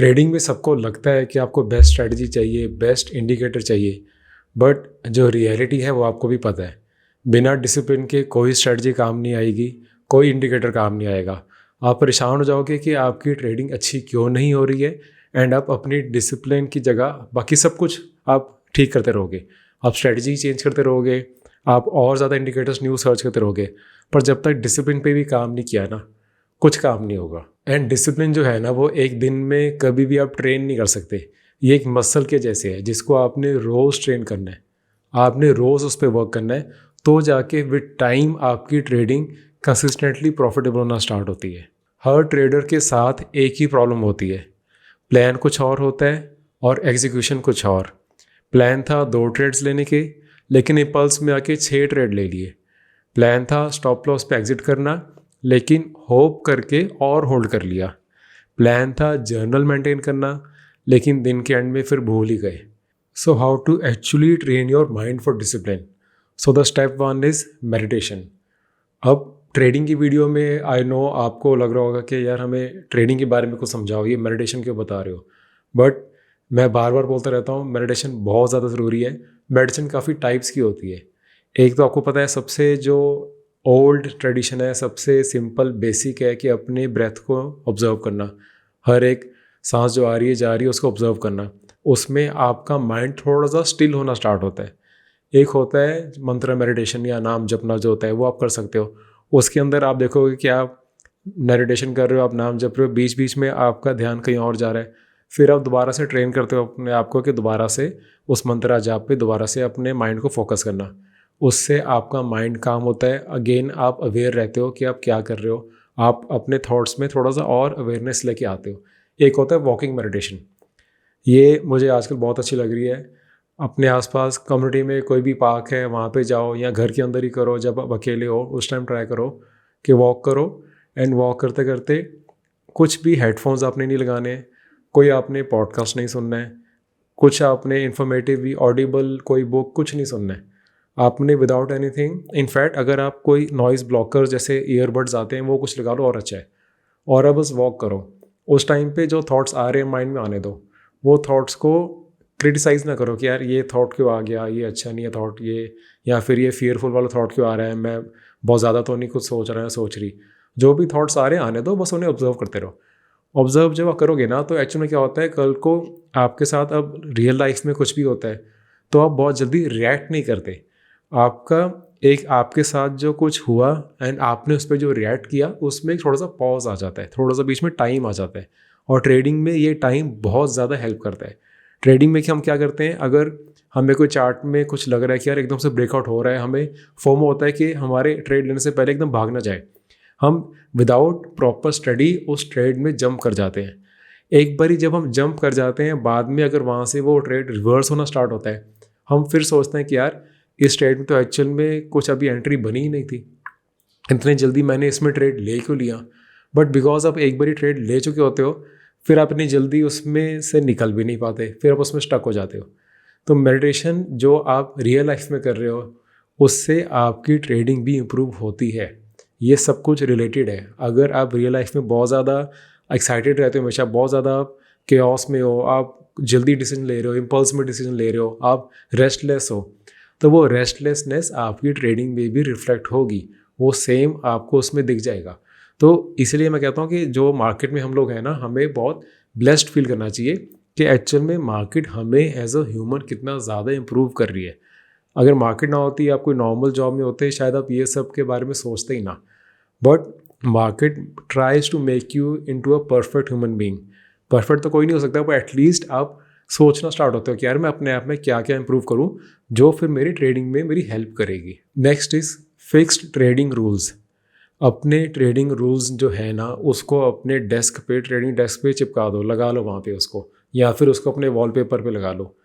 Trading में सबको लगता है कि आपको बेस्ट स्ट्रैटेजी चाहिए, बेस्ट इंडिकेटर चाहिए, बट जो रियलिटी है वो आपको भी पता है। बिना डिसिप्लिन के कोई स्ट्रैटेजी काम नहीं आएगी, कोई इंडिकेटर काम नहीं आएगा। आप परेशान हो जाओगे कि आपकी ट्रेडिंग अच्छी क्यों नहीं हो रही है, एंड आप अपनी डिसिप्लिन की जगह बाकी सब कुछ आप ठीक करते रहोगे। आप स्ट्रैटेजी चेंज करते रहोगे, आप और ज़्यादा इंडिकेटर्स न्यू सर्च करते रहोगे, पर जब तक डिसिप्लिन पे भी काम नहीं किया ना, कुछ काम नहीं होगा। एंड डिसिप्लिन जो है ना, वो एक दिन में कभी भी आप ट्रेन नहीं कर सकते। ये एक मसल के जैसे है जिसको आपने रोज़ ट्रेन करना है, आपने रोज़ उस पर वर्क करना है, तो जाके विद टाइम आपकी ट्रेडिंग कंसिस्टेंटली प्रॉफिटेबल होना स्टार्ट होती है। हर ट्रेडर के साथ एक ही प्रॉब्लम होती है, प्लान कुछ और होता है और एग्जीक्यूशन कुछ और। प्लान था 2 ट्रेड्स लेने के, लेकिन इम्पल्स में आके 6 ट्रेड ले लिए। प्लान था स्टॉप लॉस पे एग्जिट करना, लेकिन होप करके और होल्ड कर लिया। प्लान था जर्नल मेंटेन करना, लेकिन दिन के एंड में फिर भूल ही गए। So how to actually train your mind for discipline? So the step 1 is meditation. अब ट्रेडिंग की वीडियो में आई नो आपको लग रहा होगा कि यार हमें ट्रेडिंग के बारे में कुछ समझाओ, ये मेडिटेशन क्यों बता रहे हो? बट मैं बार बार बोलता रहता हूँ, मेडिटेशन बहुत ज़्यादा ज़रूरी है। मेडिटेशन काफ़ी टाइप्स की होती है। एक तो आपको पता है, सबसे जो ओल्ड ट्रेडिशन है, सबसे सिंपल बेसिक है कि अपने ब्रेथ को ऑब्जर्व करना। हर एक सांस जो आ रही है जा रही है उसको ऑब्जर्व करना। उसमें आपका माइंड थोड़ा सा स्टिल होना स्टार्ट होता है। एक होता है मंत्र मेडिटेशन या नाम जपना जो होता है, वो आप कर सकते हो। उसके अंदर आप देखोगे कि आप मेडिटेशन कर रहे हो, आप नाम जप रहे हो, बीच बीच में आपका ध्यान कहीं और जा रहा है। फिर आप दोबारा से ट्रेन करते हो अपने आप को कि दोबारा से उस मंत्र जाप पे दोबारा से अपने माइंड को फोकस करना। उससे आपका माइंड काम होता है। अगेन आप अवेयर रहते हो कि आप क्या कर रहे हो, आप अपने थॉट्स में थोड़ा सा और अवेयरनेस लेके आते हो। एक होता है वॉकिंग मेडिटेशन, ये मुझे आजकल बहुत अच्छी लग रही है। अपने आसपास कम्युनिटी में कोई भी पार्क है वहाँ पे जाओ, या घर के अंदर ही करो। जब आप अकेले हो उस टाइम ट्राई करो कि वॉक करो, एंड वॉक करते करते कुछ भी हेडफोन्स आपने नहीं लगाने, कोई आपने पॉडकास्ट नहीं सुनना है, कुछ आपने इन्फॉर्मेटिव भी ऑडिबल कोई बुक कुछ नहीं सुनना है। आपने विदाउट एनीथिंग, इनफैक्ट अगर आप कोई नॉइज़ ब्लॉकर जैसे ईयरबड्स आते हैं वो कुछ लगा लो और अच्छा है, और अब बस वॉक करो। उस टाइम पे जो थॉट्स आ रहे हैं माइंड में आने दो। वो थॉट्स को क्रिटिसाइज़ ना करो कि यार ये थॉट क्यों आ गया, ये अच्छा नहीं है थॉट ये, या फिर ये फियरफुल वाला थॉट क्यों आ रहा है, मैं बहुत ज़्यादा तो नहीं कुछ सोच रहा है सोच रही। जो भी थॉट्स आ रहे हैं आने दो, बस उन्हें ऑब्जर्व करते रहो। ऑब्जर्व जब आप करोगे ना, तो एक्चुअली में क्या होता है, कल को आपके साथ अब रियल लाइफ में कुछ भी होता है तो आप बहुत जल्दी रिएक्ट नहीं करते। आपका एक आपके साथ जो कुछ हुआ एंड आपने उस पर जो रिएक्ट किया, उसमें एक थोड़ा सा पॉज आ जाता है, थोड़ा सा बीच में टाइम आ जाता है। और ट्रेडिंग में ये टाइम बहुत ज़्यादा हेल्प करता है। ट्रेडिंग में कि हम क्या करते हैं, अगर हमें कोई चार्ट में कुछ लग रहा है कि यार एकदम से ब्रेकआउट हो रहा है, हमें फोमो होता है कि हमारे ट्रेड लेने से पहले एकदम भाग ना जाए। हम विदाउट प्रॉपर स्टडी उस ट्रेड में जंप कर जाते हैं। एक बारी जब हम जंप कर जाते हैं, बाद में अगर वहाँ से वो ट्रेड रिवर्स होना स्टार्ट होता है, हम फिर सोचते हैं कि यार इस ट्रेड में तो एक्चुअल में कुछ अभी एंट्री बनी ही नहीं थी, इतनी जल्दी मैंने इसमें ट्रेड ले क्यों लिया। बट बिकॉज आप एक बारी ट्रेड ले चुके होते हो, फिर आप इतनी जल्दी उसमें से निकल भी नहीं पाते, फिर आप उसमें स्टक हो जाते हो। तो मेडिटेशन जो आप रियल लाइफ में कर रहे हो, उससे आपकी ट्रेडिंग भी इम्प्रूव होती है। ये सब कुछ रिलेटेड है। अगर आप रियल लाइफ में बहुत ज़्यादा एक्साइटेड रहते हो, हमेशा बहुत ज़्यादा केओस में हो, आप जल्दी डिसीजन ले रहे हो, इम्पल्स में डिसीजन ले रहे हो, आप रेस्टलेस हो, तो वो रेस्टलेसनेस आपकी ट्रेडिंग में भी रिफ्लेक्ट होगी, वो सेम आपको उसमें दिख जाएगा। तो इसलिए मैं कहता हूँ कि जो मार्केट में हम लोग हैं ना, हमें बहुत ब्लेस्ड फील करना चाहिए कि एक्चुअल में मार्केट हमें एज अ ह्यूमन कितना ज़्यादा इम्प्रूव कर रही है। अगर मार्केट ना होती, आप कोई नॉर्मल जॉब में होते, शायद आप ये सब के बारे में सोचते ही ना। But market tries to make you into a perfect human being. Perfect तो कोई नहीं हो सकता, बट एटलीस्ट आप सोचना स्टार्ट होते हो कि यार मैं अपने आप में क्या क्या इंप्रूव करूं जो फिर मेरी ट्रेडिंग में मेरी हेल्प करेगी। Next is fixed trading rules. अपने ट्रेडिंग रूल्स जो है ना, उसको अपने डेस्क पे, ट्रेडिंग डेस्क पे चिपका दो, लगा लो वहाँ पे उसको, या फिर उसको अपने वॉलपेपर पे लगा लो।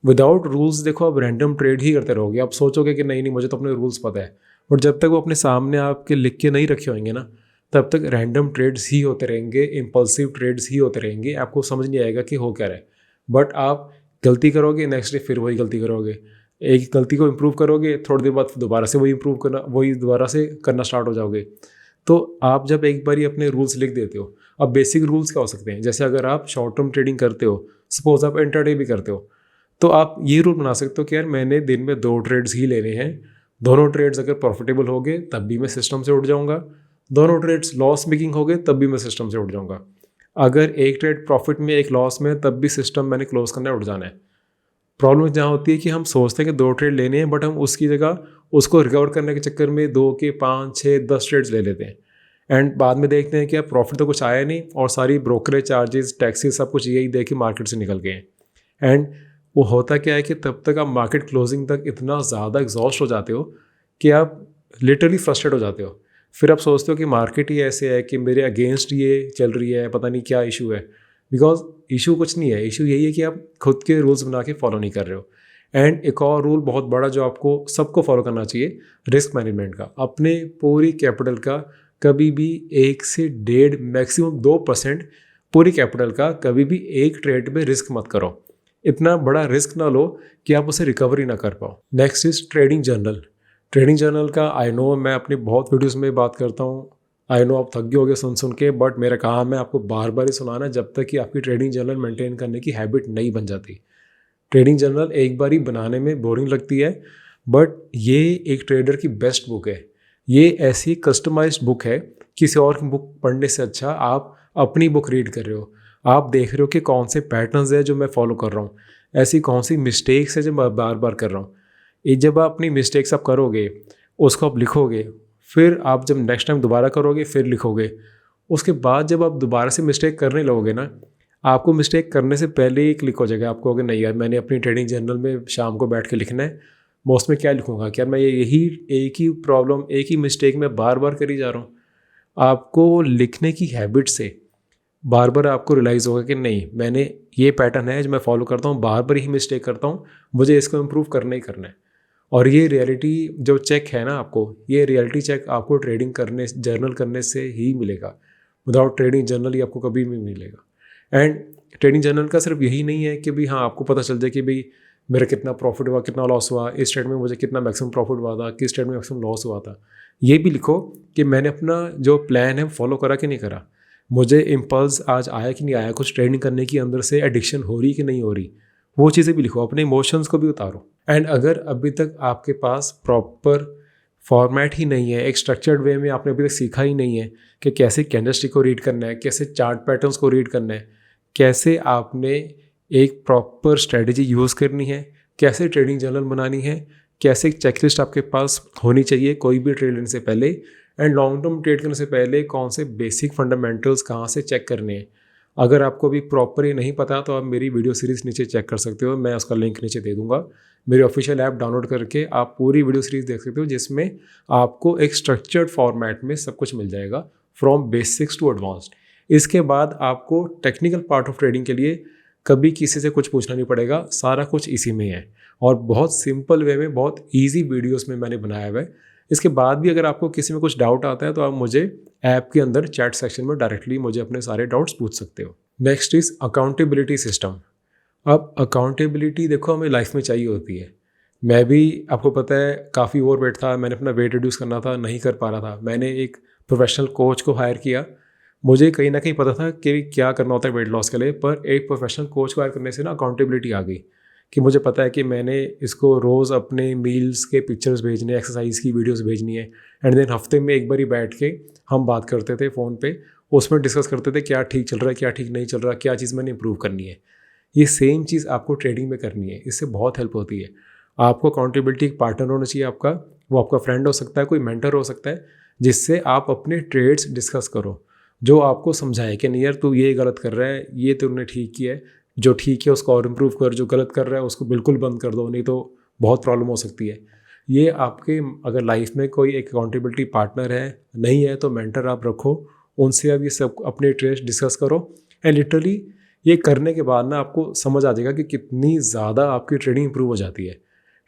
विदाउट रूल्स देखो आप रैंडम ट्रेड ही करते रहोगे। आप सोचोगे कि नहीं नहीं मुझे तो अपने रूल्स पता है, बट जब तक वो अपने सामने आपके लिख के नहीं रखे होंगे ना, तब तक रैंडम ट्रेड्स ही होते रहेंगे, इम्पल्सिव ट्रेड्स ही होते रहेंगे। आपको समझ नहीं आएगा कि हो क्या रहा है। बट आप गलती करोगे, नेक्स्ट डे फिर वही गलती करोगे, एक गलती को इम्प्रूव करोगे, थोड़ी देर बाद दोबारा से वही दोबारा से करना स्टार्ट हो जाओगे। तो आप जब एक बार ही अपने रूल्स लिख देते हो, अब बेसिक रूल्स क्या हो सकते हैं, जैसे अगर आप शॉर्ट टर्म ट्रेडिंग करते हो, सपोज आप इंट्राडे भी करते हो, तो आप ये रूल बना सकते हो कि यार मैंने दिन में 2 ट्रेड्स ही लेने हैं, दोनों ट्रेड्स अगर प्रॉफिटेबल हो गए तब भी मैं सिस्टम से उठ जाऊंगा, दोनों ट्रेड्स लॉस मेकिंग हो गए तब भी मैं सिस्टम से उठ जाऊंगा। अगर एक ट्रेड प्रॉफिट में एक लॉस में, तब भी सिस्टम मैंने क्लोज करना है, उठ जाना है। प्रॉब्लम जहाँ होती है कि हम सोचते हैं कि 2 ट्रेड लेने हैं, बट हम उसकी जगह उसको रिकवर करने के चक्कर में 2 के 5, 6, 10 ट्रेड्स ले लेते हैं, एंड बाद में देखते हैं कि अब प्रॉफिट तो कुछ आया नहीं और सारी ब्रोकरेज चार्जेस, टैक्सेस, सब कुछ यही दे के मार्केट से निकल गए हैं। एंड वो होता क्या है कि तब तक आप मार्केट क्लोजिंग तक इतना ज़्यादा एग्जॉस्ट हो जाते हो कि आप लिटरली फ्रस्ट्रेट हो जाते हो। फिर आप सोचते हो कि मार्केट ही ऐसे है कि मेरे अगेंस्ट ये चल रही है, पता नहीं क्या इशू है। बिकॉज इशू कुछ नहीं है, इशू यही है कि आप खुद के रूल्स बना के फॉलो नहीं कर रहे हो। एंड एक और रूल बहुत बड़ा जो आपको सबको फॉलो करना चाहिए, रिस्क मैनेजमेंट का। अपने पूरी कैपिटल का कभी भी 1 से 1.5 मैक्सिमम 2% पूरी कैपिटल का कभी भी एक ट्रेड में रिस्क मत करो। इतना बड़ा रिस्क ना लो कि आप उसे रिकवरी ना कर पाओ। Next is trading journal. Trading journal का आई नो मैं अपनी बहुत वीडियोस में बात करता हूँ, आई नो आप थक गए होगे सुन के, बट मेरा काम है आपको बार बार ही सुनाना जब तक कि आपकी ट्रेडिंग जर्नल मेंटेन करने की हैबिट नहीं बन जाती। ट्रेडिंग जर्नल एक बार ही बनाने में बोरिंग लगती है, बट ये एक ट्रेडर की बेस्ट बुक है। ये ऐसी कस्टमाइज्ड बुक है, किसी और की बुक पढ़ने से अच्छा आप अपनी बुक रीड कर रहे हो। आप देख रहे हो कि कौन से पैटर्न्स है जो मैं फॉलो कर रहा हूँ, ऐसी कौन सी मिस्टेक्स है जो मैं बार बार कर रहा हूँ। ये जब आप अपनी मिस्टेक्स आप करोगे, उसको आप लिखोगे, फिर आप जब नेक्स्ट टाइम दोबारा करोगे फिर लिखोगे, उसके बाद जब आप दोबारा से मिस्टेक करने लगोगे ना, आपको मिस्टेक करने से पहले ही क्लिक हो जाएगा। आपको अगर नहीं यार मैंने अपनी ट्रेडिंग जर्नल में शाम को बैठ के लिखना है, मैं उसमें क्या लिखूंगा कि यार मैं यही एक ही प्रॉब्लम, एक ही मिस्टेक मैं बार बार करी जा रहा हूँ। आपको लिखने की हैबिट से बार बार आपको रियलाइज़ होगा कि नहीं, मैंने ये पैटर्न है जो मैं फॉलो करता हूँ, बार बार ही मिस्टेक करता हूँ, मुझे इसको इम्प्रूव करना ही करना है। और ये रियलिटी जो चेक है ना आपको, ये रियलिटी चेक आपको ट्रेडिंग करने, जर्नल करने से ही मिलेगा। विदाउट ट्रेडिंग जर्नल ही आपको कभी भी मिलेगा। एंड ट्रेडिंग जर्नल का सिर्फ यही नहीं है कि भाई हाँ आपको पता चल जाए कि भाई मेरा कितना प्रॉफिट हुआ, कितना लॉस हुआ, इस ट्रेड में मुझे कितना मैक्सिमम प्रॉफिट हुआ था, किस ट्रेड में मैक्सिमम लॉस हुआ था। ये भी लिखो कि मैंने अपना जो प्लान है फॉलो करा कि नहीं करा, मुझे इम्पल्स आज आया कि नहीं आया, कुछ ट्रेडिंग करने की अंदर से एडिक्शन हो रही कि नहीं हो रही, वो चीज़ें भी लिखो, अपने इमोशंस को भी उतारो। एंड अगर अभी तक आपके पास प्रॉपर फॉर्मेट ही नहीं है, एक स्ट्रक्चर्ड वे में आपने अभी तक सीखा ही नहीं है कि कैसे कैंडलस्टिक को रीड करना है, कैसे चार्ट पैटर्न्स को रीड करना है, कैसे आपने एक प्रॉपर स्ट्रेटजी यूज़ करनी है, कैसे ट्रेडिंग जर्नल बनानी है, कैसे एक चेकलिस्ट आपके पास होनी चाहिए कोई भी ट्रेड लेने से पहले, एंड लॉन्ग टर्म ट्रेड करने से पहले कौन से बेसिक फंडामेंटल्स कहाँ से चेक करने हैं। अगर आपको भी प्रॉपर ही नहीं पता तो आप मेरी वीडियो सीरीज़ नीचे चेक कर सकते हो, मैं उसका लिंक नीचे दे दूंगा। मेरी ऑफिशियल ऐप डाउनलोड करके आप पूरी वीडियो सीरीज़ देख सकते हो, जिसमें आपको एक स्ट्रक्चर्ड फॉर्मेट में सब कुछ मिल जाएगा फ्रॉम बेसिक्स टू एडवांस्ड। इसके बाद आपको टेक्निकल पार्ट ऑफ ट्रेडिंग के लिए कभी किसी से कुछ पूछना नहीं पड़ेगा, सारा कुछ इसी में है और बहुत सिंपल वे में, बहुत ईजी वीडियोज़ में मैंने बनाया हुआ है। इसके बाद भी अगर आपको किसी में कुछ डाउट आता है तो आप मुझे ऐप के अंदर चैट सेक्शन में डायरेक्टली मुझे अपने सारे डाउट्स पूछ सकते हो। Next is accountability system. अब अकाउंटेबिलिटी देखो हमें लाइफ में चाहिए होती है। मैं भी, आपको पता है, काफ़ी ओवरवेट था, मैंने अपना वेट रिड्यूस करना था, नहीं कर पा रहा था। मैंने एक प्रोफेशनल कोच को हायर किया। मुझे कहीं ना कहीं पता था कि क्या करना होता है वेट लॉस के लिए, पर एक प्रोफेशनल कोच को हायर करने से ना अकाउंटेबिलिटी आ गई कि मुझे पता है कि मैंने इसको रोज़ अपने मील्स के पिक्चर्स भेजने, एक्सरसाइज की वीडियोस भेजनी है। एंड देन हफ्ते में एक बार ही बैठ के हम बात करते थे फ़ोन पे, उसमें डिस्कस करते थे क्या ठीक चल रहा है, क्या ठीक नहीं चल रहा, क्या चीज़ मैंने इंप्रूव करनी है। ये सेम चीज़ आपको ट्रेडिंग में करनी है, इससे बहुत हेल्प होती है। आपको अकाउंटेबिलिटी एक पार्टनर होना चाहिए आपका, वो आपका फ्रेंड हो सकता है, कोई मेंटर हो सकता है, जिससे आप अपने ट्रेड्स डिस्कस करो, जो आपको समझाए कि नहीं यार तू ये गलत कर रहा है, ये तुमने ठीक किया है, जो ठीक है उसको और इम्प्रूव कर, जो गलत कर रहा है उसको बिल्कुल बंद कर दो, नहीं तो बहुत प्रॉब्लम हो सकती है। ये आपके अगर लाइफ में कोई एक अकाउंटेबिलिटी पार्टनर है, नहीं है तो मेंटर आप रखो, उनसे आप ये सब अपने ट्रेड्स डिस्कस करो। एंड लिटरली ये करने के बाद ना आपको समझ आ जाएगा कि कितनी ज़्यादा आपकी ट्रेडिंग इंप्रूव हो जाती है।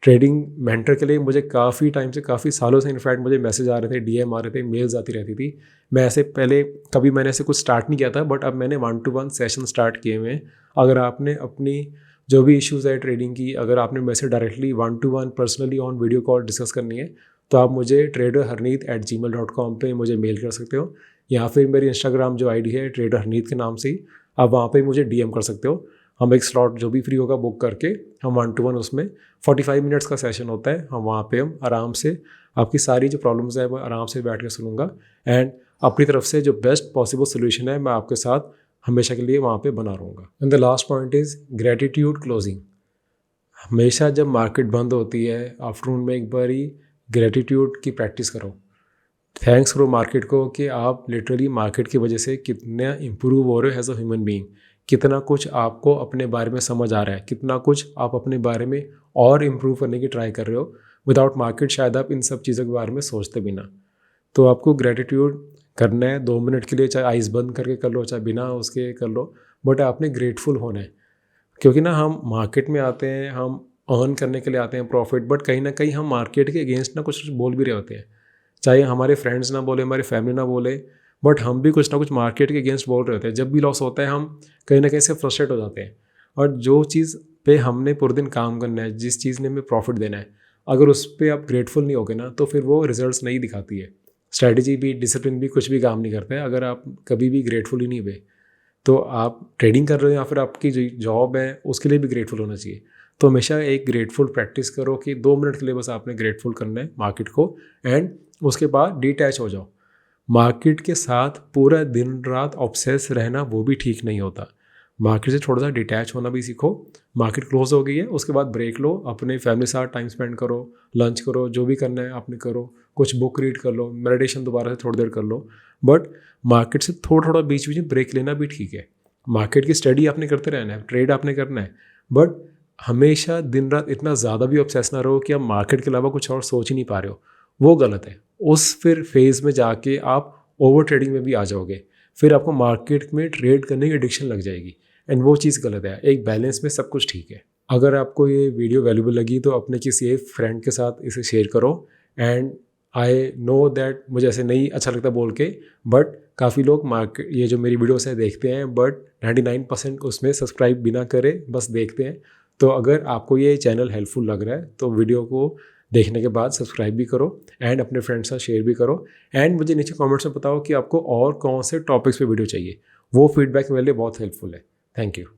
ट्रेडिंग मेंटर के लिए मुझे काफ़ी टाइम से, काफ़ी सालों से इनफैक्ट मुझे मैसेज आ रहे थे, डीएम आ रहे थे, मेल्स आती रहती थी। मैं ऐसे पहले कभी मैंने ऐसे कुछ स्टार्ट नहीं किया था, बट अब मैंने 1-to-1 सेशन स्टार्ट किए हुए हैं। अगर आपने अपनी जो भी इश्यूज़ है ट्रेडिंग की, अगर आपने message directly 1-to-1 personally on video call discuss करनी है, तो आप मुझे traderharneet@gmail.com पे मुझे मेल कर सकते हो, या फिर मेरी इंस्टाग्राम जो आईडी है ट्रेडर हरनीत के नाम से ही, आप वहाँ पे मुझे डीएम कर सकते हो। हम एक स्लॉट जो भी फ्री होगा बुक करके हम 1-to-1 उसमें 45 मिनट्स का सेशन होता है। हम वहाँ पे हम आराम से आपकी सारी जो प्रॉब्लम्स है वो आराम से बैठ के सुनूंगा एंड अपनी तरफ से जो बेस्ट पॉसिबल सोल्यूशन है मैं आपके साथ हमेशा के लिए वहाँ पे बना रहूँगा। And the last point is gratitude closing. हमेशा जब मार्केट बंद होती है आफ्टरनून में एक बारी ग्रेटिट्यूड की प्रैक्टिस करो। थैंक्स करो मार्केट को कि आप लिटरली मार्केट की वजह से कितना इम्प्रूव हो रहे हो एज अ ह्यूमन बीइंग, कितना कुछ आपको अपने बारे में समझ आ रहा है, कितना कुछ आप अपने बारे में और इम्प्रूव करने की ट्राई कर रहे हो। विदाउट मार्केट शायद आप इन सब चीज़ों के बारे में सोचते भी ना। तो आपको ग्रेटिट्यूड करना है 2 मिनट के लिए, चाहे आइज़ बंद करके कर लो, चाहे बिना उसके कर लो, बट आपने ग्रेटफुल होना है। क्योंकि ना हम मार्केट में आते हैं, हम अर्न करने के लिए आते हैं प्रॉफिट, बट कहीं ना कहीं हम मार्केट के अगेंस्ट ना कुछ बोल भी रहे होते हैं। चाहे हमारे फ्रेंड्स ना बोले, हमारी फैमिली ना बोले, बट हम भी कुछ ना कुछ मार्केट के अगेंस्ट बोल रहे होते हैं। जब भी लॉस होता है हम कहीं ना कहीं से फ्रस्ट्रेट हो जाते हैं। और जो चीज़ पे हमने पूरे दिन काम करना है, जिस चीज़ ने हमें प्रॉफिट देना है, अगर उस पर आप ग्रेटफुल नहीं होगे ना तो फिर वो रिजल्ट्स नहीं दिखाती है। स्ट्रैटेजी भी, डिसिप्लिन भी कुछ भी काम नहीं करता है अगर आप कभी भी ग्रेटफुल ही नहीं हुए। तो आप ट्रेडिंग कर रहे हो या फिर आपकी जो जॉब है उसके लिए भी ग्रेटफुल होना चाहिए। तो हमेशा एक ग्रेटफुल प्रैक्टिस करो कि 2 मिनट के लिए बस आपने ग्रेटफुल करना है मार्केट को, एंड उसके बाद डिटैच हो जाओ। मार्केट के साथ पूरा दिन रात ऑब्सेस रहना वो भी ठीक नहीं होता। मार्केट से थोड़ा सा डिटैच होना भी सीखो। मार्केट क्लोज हो गई है उसके बाद ब्रेक लो, अपने फैमिली के साथ टाइम स्पेंड करो, लंच करो, जो भी करना है आपने करो, कुछ बुक रीड कर लो, मेडिटेशन दोबारा से थोड़ी देर कर लो। बट मार्केट से थोड़ा थोड़ा बीच बीच में ब्रेक लेना भी ठीक है। मार्केट की स्टडी आपने करते रहना है, ट्रेड आपने करना है, बट हमेशा दिन रात इतना ज़्यादा भी ऑब्सेस ना रहो कि आप मार्केट के अलावा कुछ और सोच ही नहीं पा रहे हो। वो गलत है। उस फिर फेज़ में जाके आप ओवर ट्रेडिंग में भी आ जाओगे, फिर आपको मार्केट में ट्रेड करने की एडिक्शन लग जाएगी, एंड वो चीज़ गलत है। एक बैलेंस में सब कुछ ठीक है। अगर आपको ये वीडियो वैल्यूबल लगी तो अपने किसी एक फ्रेंड के साथ इसे शेयर करो। एंड आई नो दैट मुझे ऐसे नहीं अच्छा लगता बोल के, बट काफ़ी लोग मार्केट ये जो मेरी वीडियोस है देखते हैं, बट 99% उसमें सब्सक्राइब बिना करे बस देखते हैं। तो अगर आपको ये चैनल हेल्पफुल लग रहा है तो वीडियो को देखने के बाद सब्सक्राइब भी करो एंड अपने फ्रेंड्स के साथ शेयर भी करो। एंड मुझे नीचे कमेंट्स में बताओ कि आपको और कौन से टॉपिक्स पे वीडियो चाहिए। वो फीडबैक मेरे लिए बहुत हेल्पफुल है। Thank you.